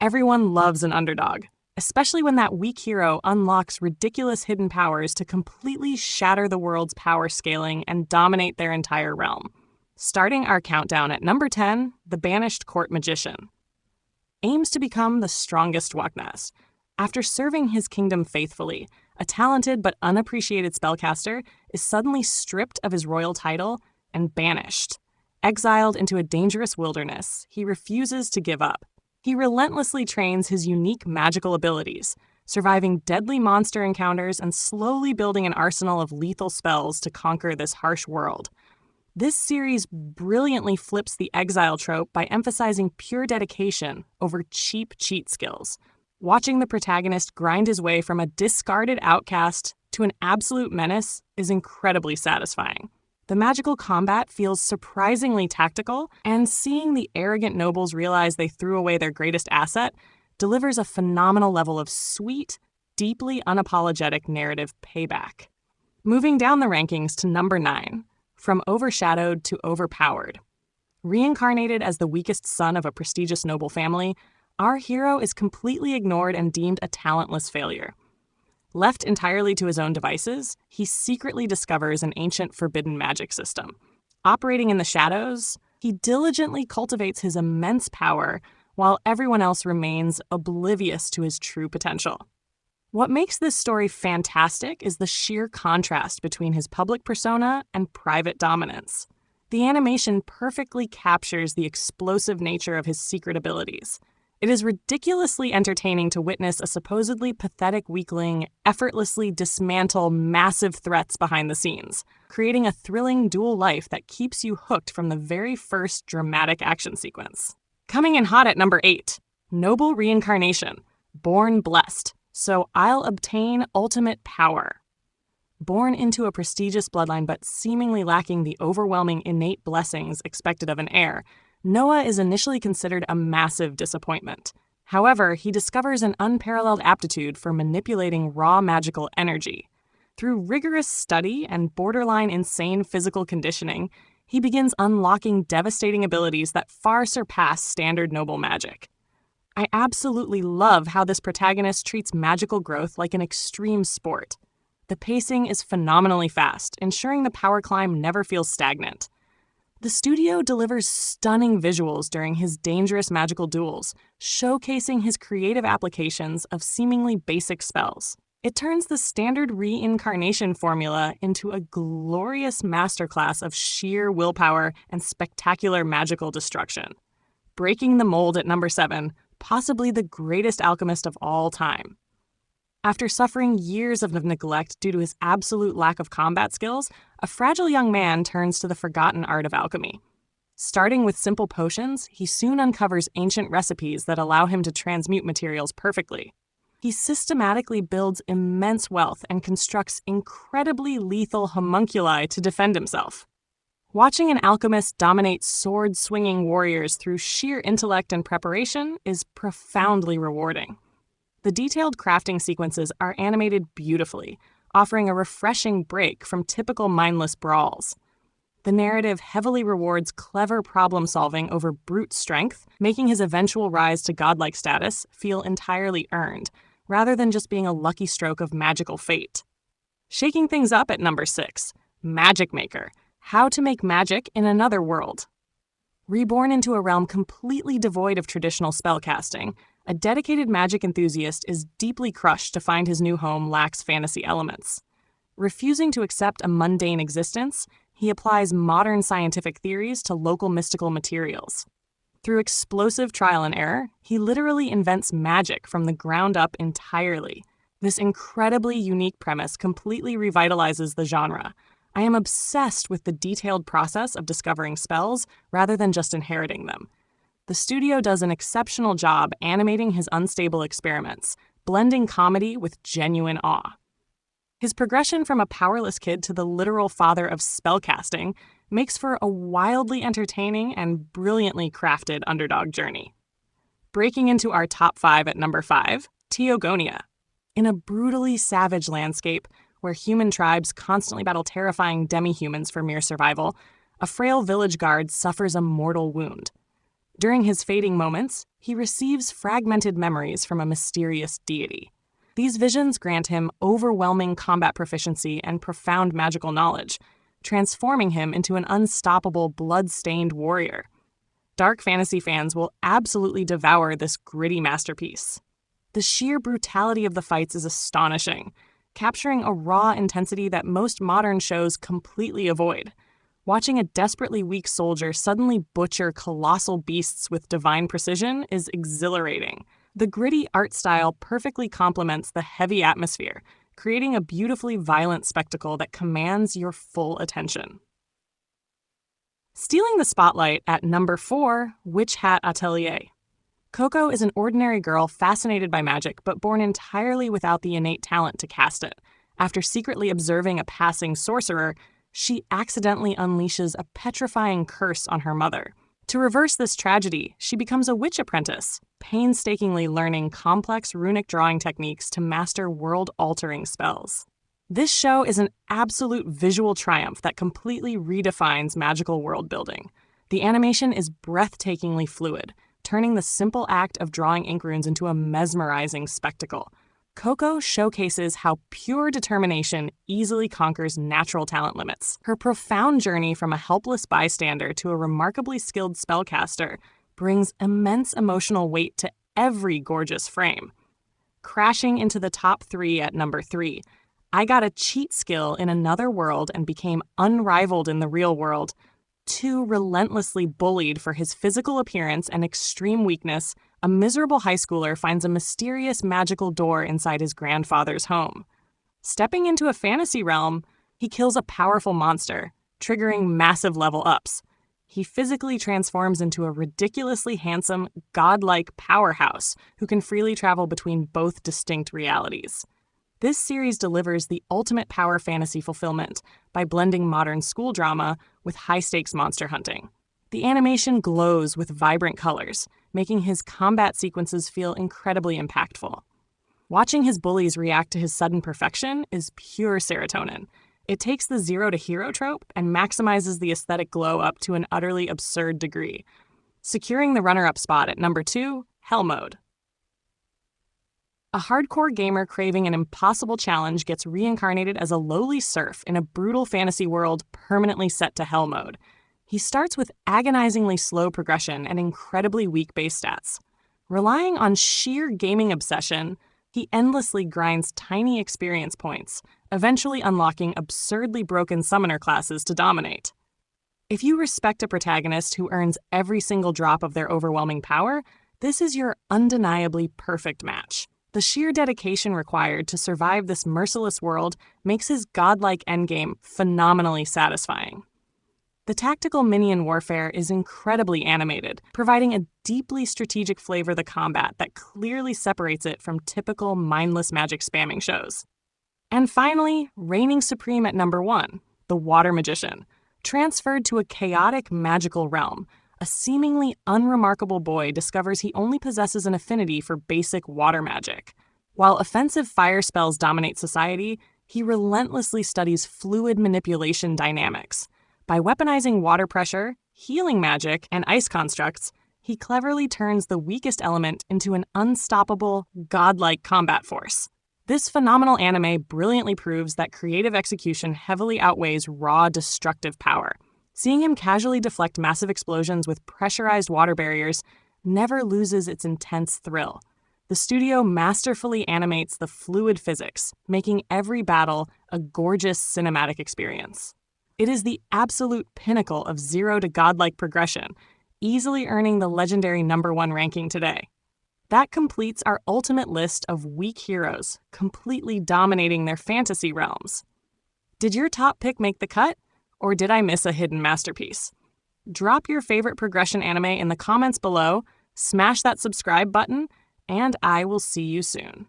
Everyone loves an underdog, especially when that weak hero unlocks ridiculous hidden powers to completely shatter the world's power scaling and dominate their entire realm. Starting our countdown at number 10, the banished court magician aims to become the strongest Waknas. After serving his kingdom faithfully, a talented but unappreciated spellcaster is suddenly stripped of his royal title and banished. Exiled into a dangerous wilderness, he refuses to give up. He relentlessly trains his unique magical abilities, surviving deadly monster encounters and slowly building an arsenal of lethal spells to conquer this harsh world. This series brilliantly flips the exile trope by emphasizing pure dedication over cheap cheat skills. Watching the protagonist grind his way from a discarded outcast to an absolute menace is incredibly satisfying. The magical combat feels surprisingly tactical, and seeing the arrogant nobles realize they threw away their greatest asset delivers a phenomenal level of sweet, deeply unapologetic narrative payback. Moving down the rankings to number 9, from overshadowed to overpowered. Reincarnated as the weakest son of a prestigious noble family, our hero is completely ignored and deemed a talentless failure. Left entirely to his own devices, he secretly discovers an ancient forbidden magic system. Operating in the shadows, he diligently cultivates his immense power while everyone else remains oblivious to his true potential. What makes this story fantastic is the sheer contrast between his public persona and private dominance. The animation perfectly captures the explosive nature of his secret abilities. It is ridiculously entertaining to witness a supposedly pathetic weakling effortlessly dismantle massive threats behind the scenes, creating a thrilling dual life that keeps you hooked from the very first dramatic action sequence. Coming in hot at number 8, Noble Reincarnation, Born Blessed, so I'll obtain ultimate power. Born into a prestigious bloodline but seemingly lacking the overwhelming innate blessings expected of an heir, Noah is initially considered a massive disappointment. However, he discovers an unparalleled aptitude for manipulating raw magical energy. Through rigorous study and borderline insane physical conditioning, he begins unlocking devastating abilities that far surpass standard noble magic. I absolutely love how this protagonist treats magical growth like an extreme sport. The pacing is phenomenally fast, ensuring the power climb never feels stagnant. The studio delivers stunning visuals during his dangerous magical duels, showcasing his creative applications of seemingly basic spells. It turns the standard reincarnation formula into a glorious masterclass of sheer willpower and spectacular magical destruction. Breaking the mold at number 7, possibly the greatest alchemist of all time. After suffering years of neglect due to his absolute lack of combat skills, a fragile young man turns to the forgotten art of alchemy. Starting with simple potions, he soon uncovers ancient recipes that allow him to transmute materials perfectly. He systematically builds immense wealth and constructs incredibly lethal homunculi to defend himself. Watching an alchemist dominate sword-swinging warriors through sheer intellect and preparation is profoundly rewarding. The detailed crafting sequences are animated beautifully, offering a refreshing break from typical mindless brawls. The narrative heavily rewards clever problem-solving over brute strength, making his eventual rise to godlike status feel entirely earned, rather than just being a lucky stroke of magical fate. Shaking things up at number 6, Magic Maker, How to Make Magic in Another World. Reborn into a realm completely devoid of traditional spellcasting, a dedicated magic enthusiast is deeply crushed to find his new home lacks fantasy elements. Refusing to accept a mundane existence, he applies modern scientific theories to local mystical materials. Through explosive trial and error, he literally invents magic from the ground up entirely. This incredibly unique premise completely revitalizes the genre. I am obsessed with the detailed process of discovering spells rather than just inheriting them. The studio does an exceptional job animating his unstable experiments, blending comedy with genuine awe. His progression from a powerless kid to the literal father of spellcasting makes for a wildly entertaining and brilliantly crafted underdog journey. Breaking into our top 5 at number 5, Teogonia. In a brutally savage landscape where human tribes constantly battle terrifying demi-humans for mere survival, a frail village guard suffers a mortal wound. During his fading moments, he receives fragmented memories from a mysterious deity. These visions grant him overwhelming combat proficiency and profound magical knowledge, transforming him into an unstoppable, blood-stained warrior. Dark fantasy fans will absolutely devour this gritty masterpiece. The sheer brutality of the fights is astonishing, capturing a raw intensity that most modern shows completely avoid. Watching a desperately weak soldier suddenly butcher colossal beasts with divine precision is exhilarating. The gritty art style perfectly complements the heavy atmosphere, creating a beautifully violent spectacle that commands your full attention. Stealing the spotlight at number 4, Witch Hat Atelier. Coco is an ordinary girl fascinated by magic, but born entirely without the innate talent to cast it. After secretly observing a passing sorcerer, she accidentally unleashes a petrifying curse on her mother. To reverse this tragedy, she becomes a witch apprentice, painstakingly learning complex runic drawing techniques to master world-altering spells. This show is an absolute visual triumph that completely redefines magical world building. The animation is breathtakingly fluid, turning the simple act of drawing ink runes into a mesmerizing spectacle. Coco showcases how pure determination easily conquers natural talent limits. Her profound journey from a helpless bystander to a remarkably skilled spellcaster brings immense emotional weight to every gorgeous frame. Crashing into the top 3 at number 3, I got a cheat skill in another world and became unrivaled in the real world. Too relentlessly bullied for his physical appearance and extreme weakness, a miserable high schooler finds a mysterious magical door inside his grandfather's home. Stepping into a fantasy realm, he kills a powerful monster, triggering massive level ups. He physically transforms into a ridiculously handsome, godlike powerhouse who can freely travel between both distinct realities. This series delivers the ultimate power fantasy fulfillment by blending modern school drama with high-stakes monster hunting. The animation glows with vibrant colors, making his combat sequences feel incredibly impactful. Watching his bullies react to his sudden perfection is pure serotonin. It takes the zero to hero trope and maximizes the aesthetic glow up to an utterly absurd degree. Securing the runner-up spot at number 2, Hell Mode. A hardcore gamer craving an impossible challenge gets reincarnated as a lowly serf in a brutal fantasy world permanently set to Hell Mode. He starts with agonizingly slow progression and incredibly weak base stats. Relying on sheer gaming obsession, he endlessly grinds tiny experience points, eventually unlocking absurdly broken summoner classes to dominate. If you respect a protagonist who earns every single drop of their overwhelming power, this is your undeniably perfect match. The sheer dedication required to survive this merciless world makes his godlike endgame phenomenally satisfying. The tactical minion warfare is incredibly animated, providing a deeply strategic flavor to the combat that clearly separates it from typical mindless magic spamming shows. And finally, reigning supreme at number 1, the Water Magician. Transferred to a chaotic magical realm, a seemingly unremarkable boy discovers he only possesses an affinity for basic water magic. While offensive fire spells dominate society, he relentlessly studies fluid manipulation dynamics. By weaponizing water pressure, healing magic, and ice constructs, he cleverly turns the weakest element into an unstoppable, godlike combat force. This phenomenal anime brilliantly proves that creative execution heavily outweighs raw, destructive power. Seeing him casually deflect massive explosions with pressurized water barriers never loses its intense thrill. The studio masterfully animates the fluid physics, making every battle a gorgeous cinematic experience. It is the absolute pinnacle of zero to godlike progression, easily earning the legendary number 1 ranking today. That completes our ultimate list of weak heroes, completely dominating their fantasy realms. Did your top pick make the cut? Or did I miss a hidden masterpiece? Drop your favorite progression anime in the comments below, smash that subscribe button, and I will see you soon.